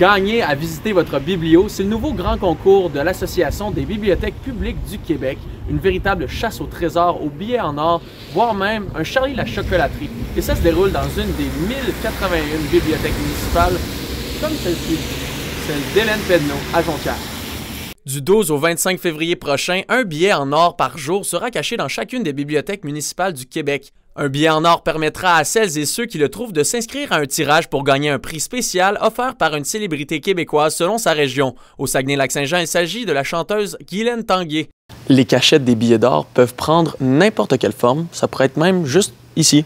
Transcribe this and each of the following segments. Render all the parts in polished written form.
Gagnez à visiter votre biblio, c'est le nouveau grand concours de l'Association des bibliothèques publiques du Québec. Une véritable chasse au trésor, aux billets en or, voire même un Charlie la chocolaterie. Et ça se déroule dans une des 1081 bibliothèques municipales, comme celle-ci, celle d'Hélène Pedneau à Jonquière. Du 12 au 25 février prochain, un billet en or par jour sera caché dans chacune des bibliothèques municipales du Québec. Un billet en or permettra à celles et ceux qui le trouvent de s'inscrire à un tirage pour gagner un prix spécial offert par une célébrité québécoise selon sa région. Au Saguenay-Lac-Saint-Jean, il s'agit de la chanteuse Guylaine Tanguay. Les cachettes des billets d'or peuvent prendre n'importe quelle forme. Ça pourrait être même juste ici,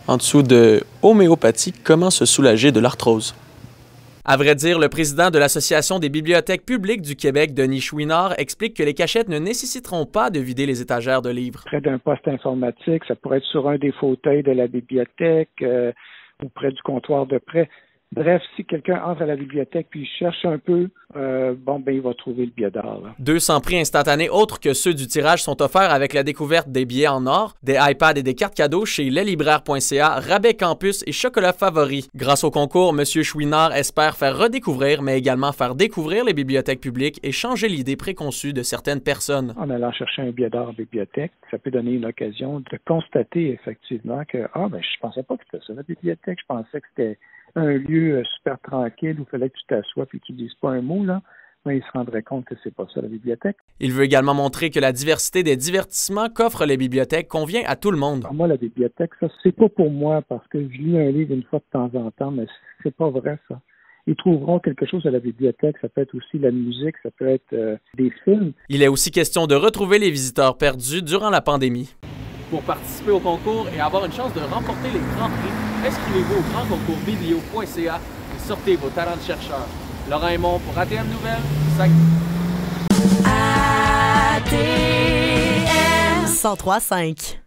en dessous de homéopathie, comment se soulager de l'arthrose. À vrai dire, le président de l'Association des bibliothèques publiques du Québec, Denis Chouinard, explique que les cachettes ne nécessiteront pas de vider les étagères de livres. Près d'un poste informatique, ça pourrait être sur un des fauteuils de la bibliothèque ou près du comptoir de prêt. Bref, si quelqu'un entre à la bibliothèque puis il cherche un peu, il va trouver le billet d'or. 200 prix instantanés autres que ceux du tirage sont offerts avec la découverte des billets en or, des iPads et des cartes cadeaux chez leslibraires.ca, Rabais Campus et Chocolat Favori. Grâce au concours, M. Chouinard espère faire redécouvrir, mais également faire découvrir les bibliothèques publiques et changer l'idée préconçue de certaines personnes. En allant chercher un billet d'or en bibliothèque, ça peut donner une occasion de constater effectivement que je pensais pas que c'était ça la bibliothèque, je pensais que c'était un lieu super tranquille où il fallait que tu t'assoies et que tu dises pas un mot, là. Mais il se rendrait compte que c'est pas ça la bibliothèque. Il veut également montrer que la diversité des divertissements qu'offrent les bibliothèques convient à tout le monde. Alors moi, la bibliothèque, ça, c'est pas pour moi parce que je lis un livre une fois de temps en temps, mais c'est pas vrai, ça. Ils trouveront quelque chose à la bibliothèque. Ça peut être aussi la musique, ça peut être des films. Il est aussi question de retrouver les visiteurs perdus durant la pandémie. Pour participer au concours et avoir une chance de remporter les grands prix, inscrivez-vous au grandconcours-biblio.ca et sortez vos talents de chercheurs. Laurent Aymon pour ATM Nouvelles, Saguenay. ATM 103.5